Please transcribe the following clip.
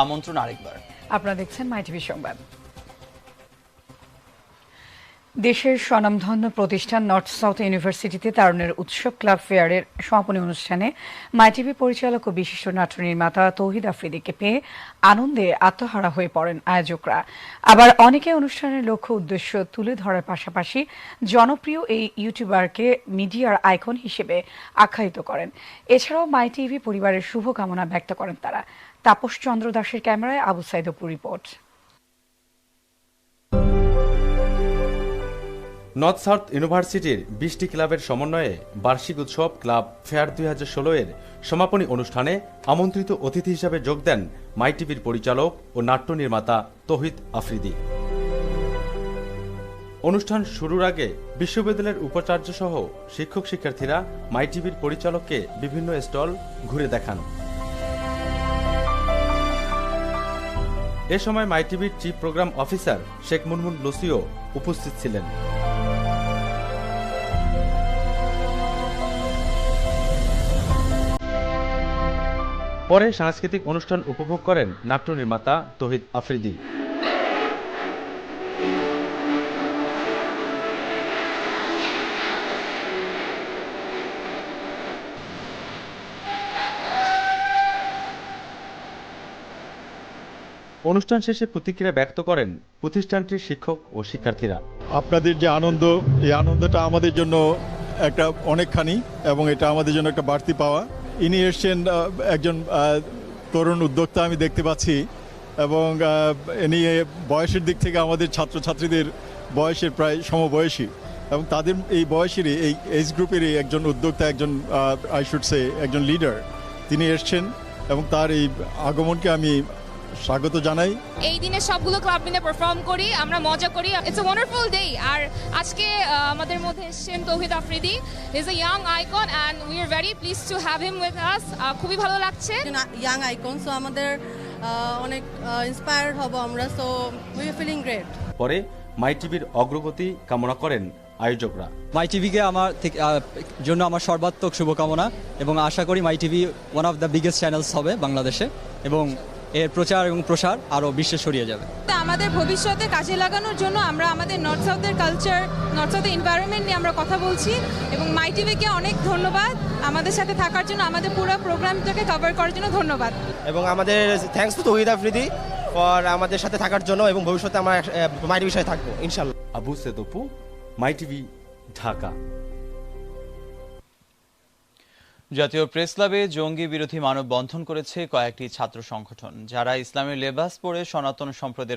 আমন্ত্রণ আরেকবার। আপনারা দেখছেন মাই টিভি সংবাদ। দেশের স্বনামধন্য প্রতিষ্ঠান নর্থ সাউথ ইউনিভার্সিটিতে তারুণের উৎসব ক্লাব ফেয়ারের সমাপনী অনুষ্ঠানে মাই টিভি পরিচালক ও বিশিষ্ট নাট্য নির্মাতা তৌহিদ আফ্রিদিকে পেয়ে আনন্দে আত্মহারা হয়ে পড়েন আয়োজকরা। আবার অনেকে অনুষ্ঠানের লক্ষ্য উদ্দেশ্য তুলে ধরার পাশাপাশি জনপ্রিয় এই ইউটিউবারকে মিডিয়ার আইকন হিসেবে আখ্যায়িত করেন। এছাড়াও মাই টিভি পরিবারের শুভকামনা ব্যক্ত করেন তারা। তাপস চন্দ্র দাসের ক্যামেরায় আবু সাইদ অপুর রিপোর্ট। নর্থ সাউথ ইউনিভার্সিটির 20টি ক্লাবের সমন্বয়ে বার্ষিক উৎসব ক্লাব ফেয়ার 2016 এর সমাপনী অনুষ্ঠানে আমন্ত্রিত অতিথি হিসেবে যোগ দেন মাই টিভির পরিচালক ও নাট্য নির্মাতা তৌহিদ আফ্রিদি। অনুষ্ঠান শুরুর আগে বিশ্ববিদ্যালয়ের উপাচার্য সহ শিক্ষক শিক্ষার্থীরা মাই টিভির পরিচালককে বিভিন্ন স্টল ঘুরে দেখান। এ সময় মাই টিভির chief programme officer Sheikh Munmun Lucio উপস্থিত ছিলেন। পরে সাংস্কৃতিক অনুষ্ঠান উপভোগ করেন নাট্য নির্মাতা তৌহিদ আফ্রিদি। অনুষ্ঠান শেষে প্রতিক্রিয়া ব্যক্ত করেন প্রতিষ্ঠানটির শিক্ষক ও শিক্ষার্থীরা। আপনাদের যে আনন্দ, এই আনন্দটা আমাদের জন্য একটা অনেকখানি, এবং এটা আমাদের জন্য একটা বাড়তি পাওয়া। ইনি এসছেন একজন তরুণ উদ্যোক্তা আমি দেখতে পাচ্ছি, এবং ইনি বয়সের দিক থেকে আমাদের ছাত্রছাত্রীদের বয়সের প্রায় সমবয়সী, এবং তাদের এই বয়সেরই এই এজ গ্রুপেরই একজন উদ্যোক্তা, একজন আই শুড সে একজন লিডার। তিনি এসছেন এবং তার এই আগমনকে আমি স্বাগত জানাই। এই দিনে সবগুলো ক্লাব মিলে পারফর্ম করি, আমরা মজা করি। It's a wonderful day. আর আজকে আমাদের মধ্যে এসেছেন Touhid Afridi. He is a young icon and we are very pleased to have him with us. খুবই ভালো লাগছে। ইয়াং আইকন, সো আমাদের অনেক ইন্সপায়ার্ড হব আমরা, so we are feeling great. পরে মাই টিভির অগ্রগতি কামনা করেন আয়োজকরা। মাই টিভিকে আমার জন্য আমার সর্বাত্মক শুভকামনা, এবং আশা করি My TV one of the biggest channels হবে বাংলাদেশে, এবং এর প্রচার এবং প্রসার আরও বিশ্বে ছড়িয়ে যাবে। আমাদের ভবিষ্যতে কাজে লাগানোর জন্য আমরা আমাদের নর্থ সাউথের কালচার, নর্থ সাউথের এনভায়রনমেন্ট নিয়ে আমরা কথা বলছি, এবং মাই টিভিকে অনেক ধন্যবাদ আমাদের সাথে থাকার জন্য, আমাদের পুরো প্রোগ্রামটাকে কভার করার জন্য ধন্যবাদ। এবং আমাদের thanks to Tawhid Afridi for আমাদের সাথে থাকার জন্য, এবং ভবিষ্যতে আমরা মাই টিভির সাথে থাকবো ইনশাআল্লাহ। আবু সাইদ অপু, মাই টিভি, ঢাকা। জাতীয় প্রেস ক্লাবে জঙ্গি বিরোধী মানববন্ধন করেছে কয়েকটি ছাত্র সংগঠন, যারা ইসলামের লেবাস পরে সনাতন সম্প্রদায়ের